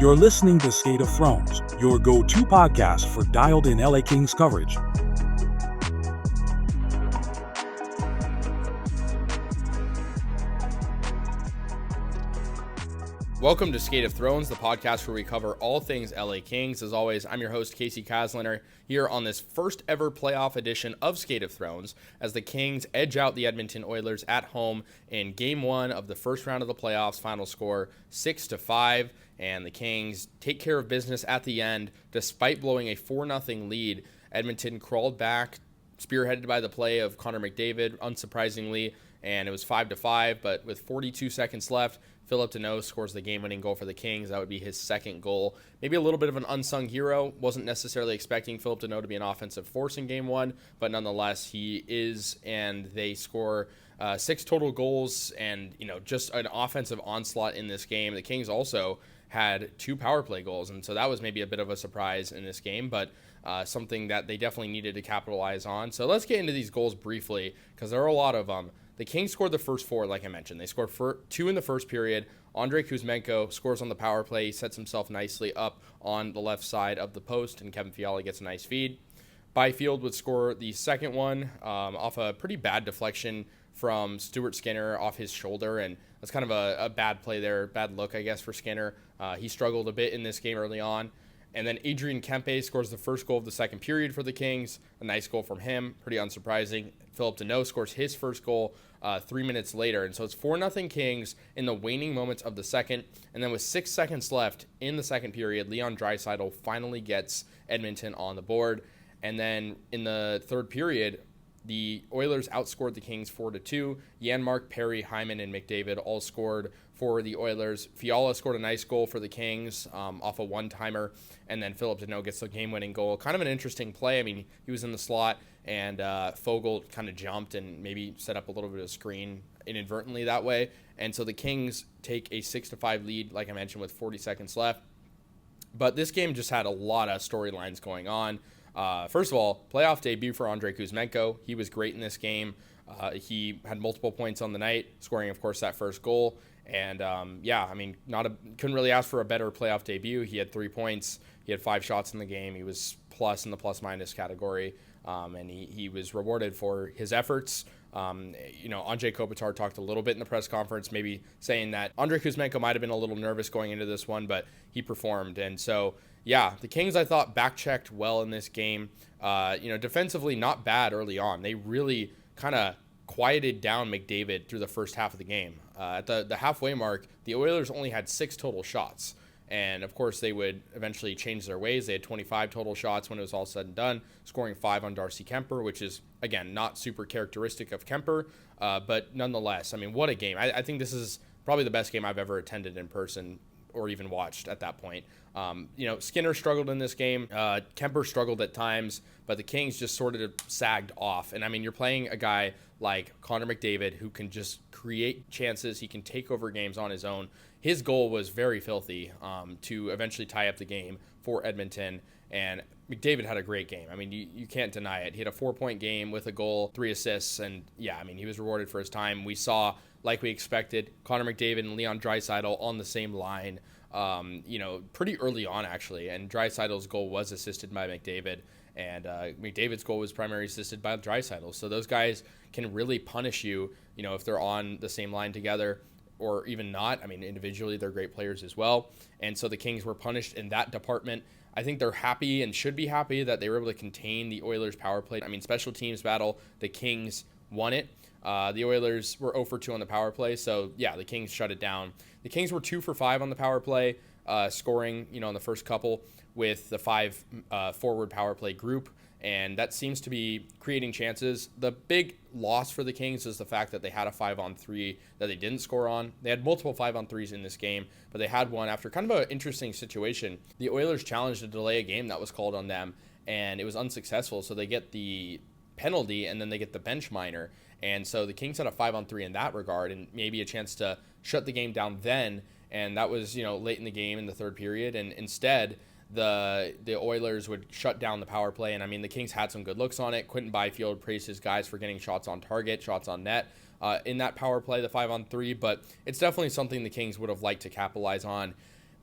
You're listening to Skate of Thrones, your go-to podcast for dialed-in LA Kings coverage. Welcome to Skate of Thrones, the podcast where we cover all things LA Kings. As always, I'm your host, Casey Kasliner, here on this first ever playoff edition of Skate of Thrones, as the Kings edge out the Edmonton Oilers at home in Game 1 of the first round of the playoffs. Final score 6-5, and the Kings take care of business at the end. Despite blowing a 4-0 lead, Edmonton crawled back, spearheaded by the play of Connor McDavid, unsurprisingly, and it was 5-5, but with 42 seconds left, Philip Danault scores the game-winning goal for the Kings. That would be his second goal. Maybe a little bit of an unsung hero. Wasn't necessarily expecting Philip Danault to be an offensive force in Game 1, but nonetheless, he is, and they score 6 total goals and, just an offensive onslaught in this game. The Kings also had 2 power play goals, and so that was maybe a bit of a surprise in this game, but something that they definitely needed to capitalize on. So let's get into these goals briefly, because there are a lot of them. The Kings scored the first 4, like I mentioned. They scored 2 in the first period. Andrei Kuzmenko scores on the power play. He sets himself nicely up on the left side of the post, and Kevin Fiala gets a nice feed. Byfield would score the second one off a pretty bad deflection from Stuart Skinner off his shoulder, and that's kind of a bad play there, bad look, I guess, for Skinner. He struggled a bit in this game early on. And then Adrian Kempe scores the first goal of the second period for the Kings. A nice goal from him, pretty unsurprising. Philip Danault scores his first goal 3 minutes later. And so it's 4-0 Kings in the waning moments of the second. And then with 6 seconds left in the second period, Leon Draisaitl finally gets Edmonton on the board. And then in the third period, the Oilers outscored the Kings 4-2. Janmark, Perry, Hyman, and McDavid all scored for the Oilers. Fiala scored a nice goal for the Kings off a one-timer, and then Philip Danault gets the game-winning goal. Kind of an interesting play. I mean, he was in the slot, and Fogle kind of jumped and maybe set up a little bit of screen inadvertently that way. And so the Kings take a 6-5 lead, like I mentioned, with 40 seconds left. But this game just had a lot of storylines going on. First of all, playoff debut for Andrei Kuzmenko. He was great in this game. He had multiple points on the night, scoring, of course, that first goal. And, couldn't really ask for a better playoff debut. He had 3 points. He had 5 shots in the game. He was plus in the plus-minus category, and he was rewarded for his efforts. Andrei Kopitar talked a little bit in the press conference, maybe saying that Andrei Kuzmenko might have been a little nervous going into this one, but he performed. And so, yeah, the Kings, I thought, back-checked well in this game. Defensively, not bad early on. They really kind of quieted down McDavid through the first half of the game. At the halfway mark, the Oilers only had 6 total shots. And, of course, they would eventually change their ways. They had 25 total shots when it was all said and done, scoring 5 on Darcy Kuemper, which is, again, not super characteristic of Kuemper. But nonetheless, I mean, what a game. I think this is probably the best game I've ever attended in person or even watched at that point. Skinner struggled in this game. Kuemper struggled at times, but the Kings just sort of sagged off. And, I mean, you're playing a guy like Connor McDavid who can just create chances. He can take over games on his own. His goal was very filthy to eventually tie up the game for Edmonton. And McDavid had a great game. I mean, you can't deny it. He had a 4-point game with a goal, 3 assists. And, yeah, I mean, he was rewarded for his time. We saw, like we expected, Connor McDavid and Leon Draisaitl on the same line, pretty early on, actually. And Draisaitl's goal was assisted by McDavid. And McDavid's goal was primarily assisted by Draisaitl. So those guys can really punish you, if they're on the same line together or even not. I mean, individually, they're great players as well. And so the Kings were punished in that department. I think they're happy and should be happy that they were able to contain the Oilers' power play. I mean, special teams battle, the Kings won it. The Oilers were 0 for 2 on the power play. So, yeah, the Kings shut it down. The Kings were 2 for 5 on the power play, scoring, in the first couple with the 5 forward power play group. And that seems to be creating chances. The big loss for the Kings is the fact that they had a 5-on-3 that they didn't score on. They had multiple 5-on-3s in this game, but they had one after kind of an interesting situation. The Oilers challenged to delay a game that was called on them, and it was unsuccessful. So they get the penalty, and then they get the bench minor. And so the Kings had a 5-on-3 in that regard, and maybe a chance to shut the game down then. And that was, late in the game in the third period. And instead, the Oilers would shut down the power play. And, I mean, the Kings had some good looks on it. Quentin Byfield praised his guys for getting shots on target, shots on net in that power play, the 5-on-3. But it's definitely something the Kings would have liked to capitalize on.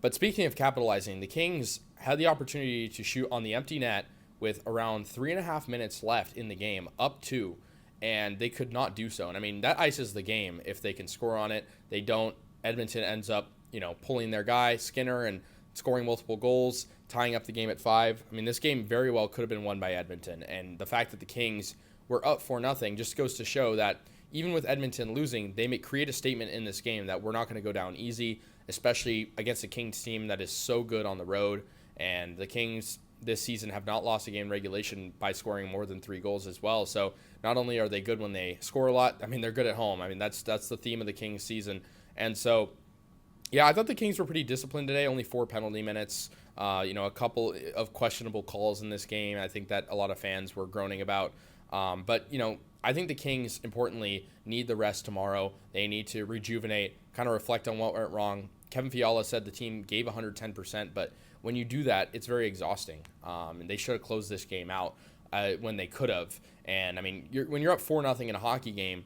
But speaking of capitalizing, the Kings had the opportunity to shoot on the empty net with around 3.5 minutes left in the game, up two, and they could not do so. And I mean, that ices the game if they can score on it. They don't. Edmonton ends up, pulling their guy, Skinner, and scoring multiple goals, tying up the game at 5. I mean, this game very well could have been won by Edmonton. And the fact that the Kings were up 4-0 just goes to show that even with Edmonton losing, they may create a statement in this game that we're not going to go down easy, especially against a Kings team that is so good on the road. And the Kings this season have not lost a game in regulation by scoring more than 3 goals as well. So not only are they good when they score a lot, I mean, they're good at home. I mean, that's the theme of the Kings season. And so, yeah, I thought the Kings were pretty disciplined today, only 4 penalty minutes, a couple of questionable calls in this game. I think that a lot of fans were groaning about. But I think the Kings, importantly, need the rest tomorrow. They need to rejuvenate, kind of reflect on what went wrong. Kevin Fiala said the team gave 110%, but when you do that, it's very exhausting. And they should have closed this game out when they could have. And, I mean, when you're up 4-0 in a hockey game,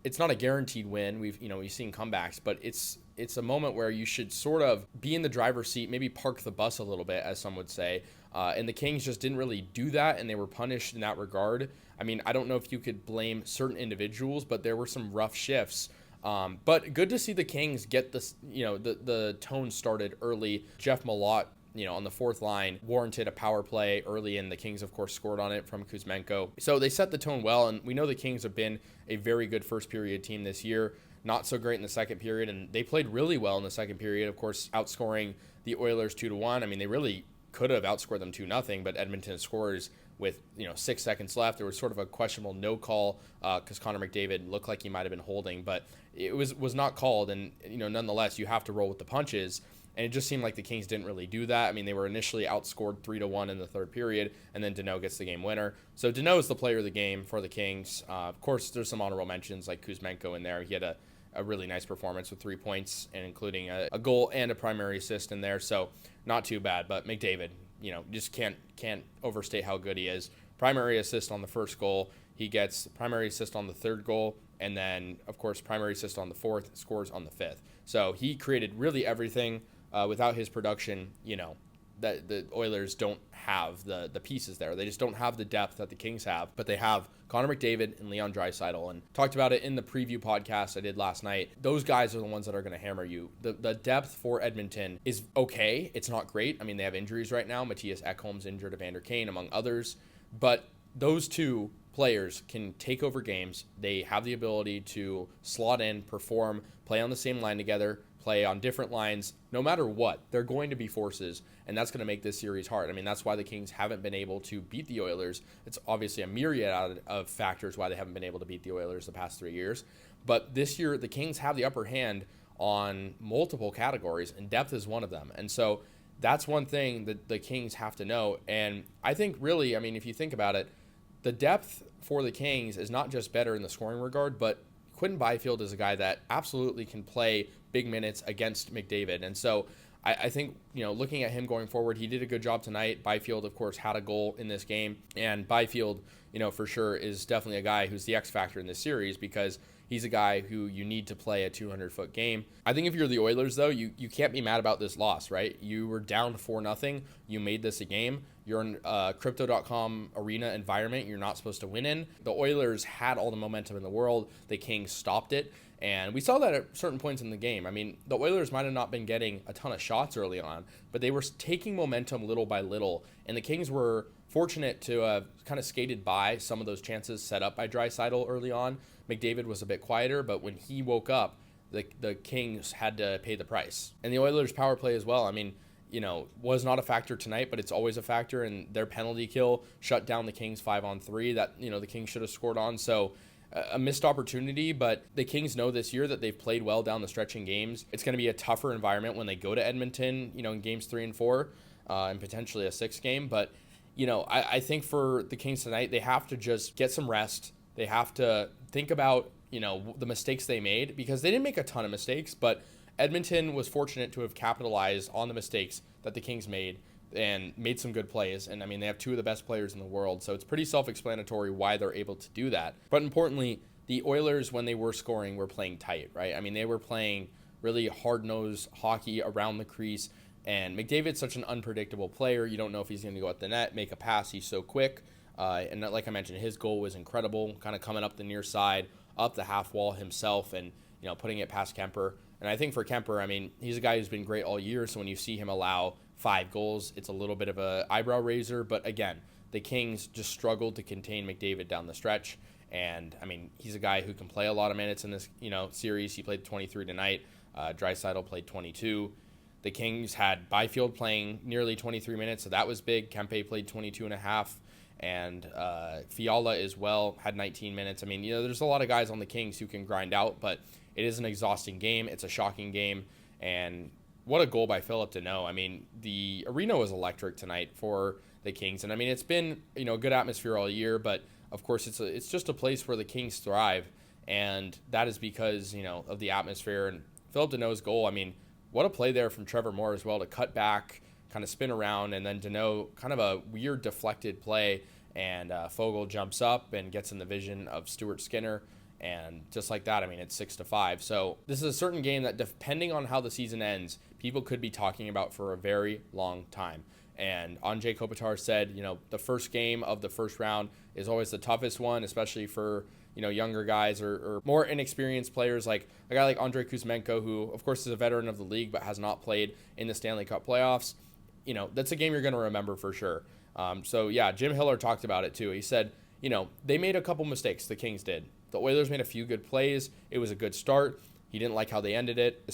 it's not a guaranteed win. We've seen comebacks, but it's a moment where you should sort of be in the driver's seat, maybe park the bus a little bit, as some would say. And the Kings just didn't really do that, and they were punished in that regard. I mean, I don't know if you could blame certain individuals, but there were some rough shifts. But good to see the Kings get this, the tone started early. Jeff Malott, on the fourth line, warranted a power play early, and the Kings, of course, scored on it from Kuzmenko. So they set the tone well, and we know the Kings have been a very good first period team this year. Not so great in the second period, and they played really well in the second period, of course, outscoring the Oilers 2-1. I mean, they really could have outscored them 2-0, but Edmonton scores with 6 seconds left. There was sort of a questionable no call because Connor McDavid looked like he might have been holding, but it was not called, and nonetheless, you have to roll with the punches. And it just seemed like the Kings didn't really do that. I mean, they were initially outscored 3-1 in the third period, and then Danault gets the game winner. So Danault is the player of the game for the Kings. Of course, there's some honorable mentions like Kuzmenko in there. He had a really nice performance with 3 points, and including a goal and a primary assist in there. So not too bad. But McDavid, just can't overstate how good he is. Primary assist on the first goal. He gets primary assist on the third goal, and then, of course, primary assist on the fourth, scores on the fifth. So he created really everything. Without his production, that the Oilers don't have the pieces there. They just don't have the depth that the Kings have, but they have Connor McDavid and Leon Draisaitl, and talked about it in the preview podcast I did last night. Those guys are the ones that are going to hammer you. The depth for Edmonton is okay. It's not great. I mean, they have injuries right now. Matthias Ekholm's injured, Evander Kane, among others, but those two players can take over games. They have the ability to slot in, perform, play on the same line together, play on different lines. No matter what, they're going to be forces, and that's going to make this series hard. I mean, that's why the Kings haven't been able to beat the Oilers. It's obviously a myriad of factors why they haven't been able to beat the Oilers the past 3 years. But this year, the Kings have the upper hand on multiple categories, and depth is one of them. And so that's one thing that the Kings have to know. And I think really, I mean, if you think about it, the depth for the Kings is not just better in the scoring regard, but Quinton Byfield is a guy that absolutely can play big minutes against McDavid. And so I think, looking at him going forward, he did a good job tonight. Byfield, of course, had a goal in this game. And Byfield, for sure is definitely a guy who's the X factor in this series because he's a guy who you need to play a 200-foot game. I think if you're the Oilers, though, you can't be mad about this loss, right? You were down 4-0. You made this a game. You're in a Crypto.com arena environment you're not supposed to win in. The Oilers had all the momentum in the world. The Kings stopped it. And we saw that at certain points in the game. I mean, the Oilers might have not been getting a ton of shots early on, but they were taking momentum little by little. And the Kings were fortunate to have kind of skated by some of those chances set up by Draisaitl early on. McDavid was a bit quieter, but when he woke up, the Kings had to pay the price. And the Oilers' power play as well. I mean, was not a factor tonight, but it's always a factor. And their penalty kill shut down the Kings 5-on-3 that, the Kings should have scored on. So a missed opportunity, but the Kings know this year that they've played well down the stretch in games. It's going to be a tougher environment when they go to Edmonton, in games 3 and 4, and potentially a 6th game. But, I think for the Kings tonight, they have to just get some rest. They have to think about, the mistakes they made because they didn't make a ton of mistakes, but Edmonton was fortunate to have capitalized on the mistakes that the Kings made and made some good plays. And I mean, they have 2 of the best players in the world. So it's pretty self-explanatory why they're able to do that. But importantly, the Oilers, when they were scoring, were playing tight, right? I mean, they were playing really hard-nosed hockey around the crease. And McDavid's such an unpredictable player. You don't know if he's going to go at the net, make a pass. He's so quick. And like I mentioned, his goal was incredible, kind of coming up the near side, up the half wall himself, and putting it past Kemper. And I think for Kemper, I mean, he's a guy who's been great all year. So when you see him allow 5 goals, it's a little bit of a eyebrow raiser. But again, the Kings just struggled to contain McDavid down the stretch. And I mean, he's a guy who can play a lot of minutes in this series. He played 23 tonight. Draisaitl played 22. The Kings had Byfield playing nearly 23 minutes, so that was big. Kempe played 22 and a half. And Fiala as well had 19 minutes. I mean, there's a lot of guys on the Kings who can grind out, but it is an exhausting game. It's a shocking game. And what a goal by Philip Danault. I mean, the arena was electric tonight for the Kings. And I mean, it's been, a good atmosphere all year, but of course it's just a place where the Kings thrive. And that is because, of the atmosphere. And Philip Danault's goal, I mean, what a play there from Trevor Moore as well to cut back, kind of spin around, and then Danault, kind of a weird deflected play, and Foegele jumps up and gets in the vision of Stuart Skinner, and just like that, I mean, it's 6-5. So this is a certain game that, depending on how the season ends, people could be talking about for a very long time. And Andrei Kopitar said, the first game of the first round is always the toughest one, especially for younger guys or more inexperienced players, like a guy like Andrei Kuzmenko, who of course is a veteran of the league but has not played in the Stanley Cup playoffs. That's a game you're going to remember for sure. So yeah, Jim Hiller talked about it too. He said, they made a couple mistakes, the Kings did. The Oilers made a few good plays. It was a good start. He didn't like how they ended it.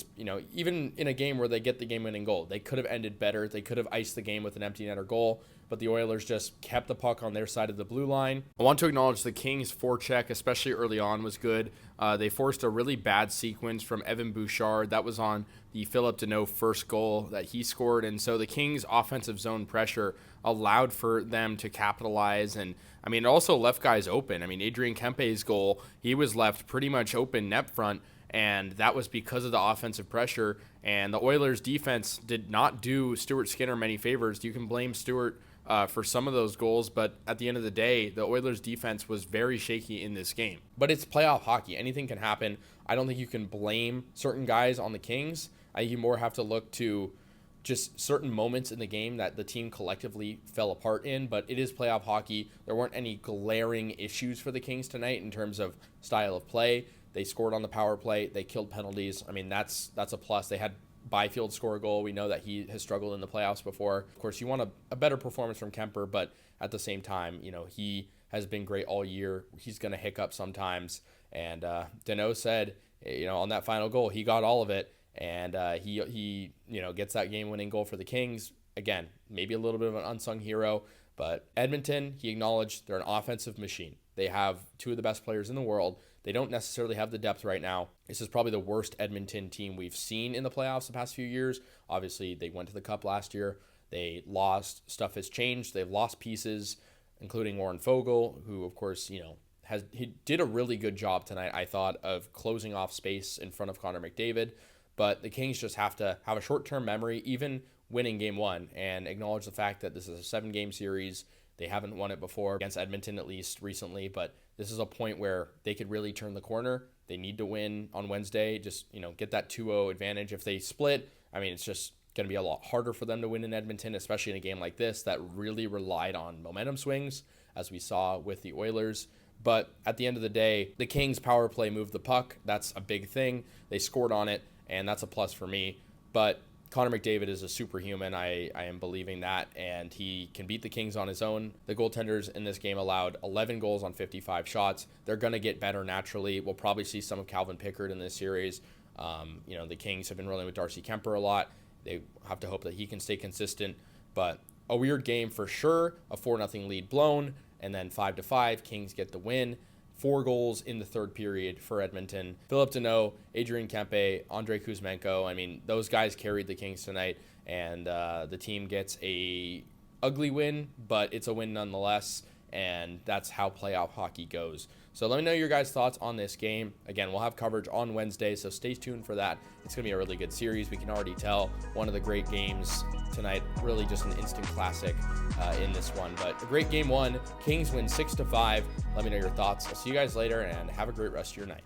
Even in a game where they get the game-winning goal, they could have ended better. They could have iced the game with an empty netter goal, but the Oilers just kept the puck on their side of the blue line. I want to acknowledge the Kings' forecheck, especially early on, was good. They forced a really bad sequence from Evan Bouchard. That was on the Philip Danault first goal that he scored, and so the Kings' offensive zone pressure allowed for them to capitalize, and I mean, it also left guys open. I mean, Adrian Kempe's goal, he was left pretty much open net front, and that was because of the offensive pressure. And the Oilers' defense did not do Stuart Skinner many favors. You can blame Stuart for some of those goals, but at the end of the day, the Oilers' defense was very shaky in this game. But it's playoff hockey. Anything can happen. I don't think you can blame certain guys on the Kings. I think you more have to look to just certain moments in the game that the team collectively fell apart in, but it is playoff hockey. There weren't any glaring issues for the Kings tonight in terms of style of play. They scored on the power play. They killed penalties. I mean, that's a plus. They had Byfield score a goal. We know that he has struggled in the playoffs before. Of course, you want a better performance from Kemper, but at the same time, he has been great all year. He's going to hiccup sometimes. And Danault said, on that final goal, he got all of it. And he gets that game-winning goal for the Kings. Again, maybe a little bit of an unsung hero, but Edmonton, he acknowledged they're an offensive machine. They have 2 of the best players in the world. They don't necessarily have the depth right now. This is probably the worst Edmonton team we've seen in the playoffs the past few years. Obviously, they went to the Cup last year. They lost. Stuff has changed. They've lost pieces, including Warren Foegele, who, of course, he did a really good job tonight, I thought, of closing off space in front of Connor McDavid. But the Kings just have to have a short-term memory, even winning Game 1, and acknowledge the fact that this is a 7-game series. They haven't won it before, against Edmonton at least recently, but this is a point where they could really turn the corner. They need to win on Wednesday, just get that 2-0 advantage. If they split, I mean, it's just going to be a lot harder for them to win in Edmonton, especially in a game like this that really relied on momentum swings, as we saw with the Oilers. But at the end of the day, the Kings' power play moved the puck. That's a big thing. They scored on it, and that's a plus for me. But Connor McDavid is a superhuman. I am believing that, and he can beat the Kings on his own. The goaltenders in this game allowed 11 goals on 55 shots. They're going to get better naturally. We'll probably see some of Calvin Pickard in this series. The Kings have been rolling with Darcy Kemper a lot. They have to hope that he can stay consistent. But a weird game for sure. A 4-0 lead blown, and then 5-5. Kings get the win. 4 goals in the third period for Edmonton. Philip Danault, Adrian Kempe, Andrei Kuzmenko. I mean, those guys carried the Kings tonight, and the team gets a ugly win, but it's a win nonetheless, and that's how playoff hockey goes. So let me know your guys' thoughts on this game. Again, we'll have coverage on Wednesday, so stay tuned for that. It's going to be a really good series. We can already tell one of the great games tonight, really just an instant classic in this one. But a great Game 1. Kings win 6-5. Let me know your thoughts. I'll see you guys later, and have a great rest of your night.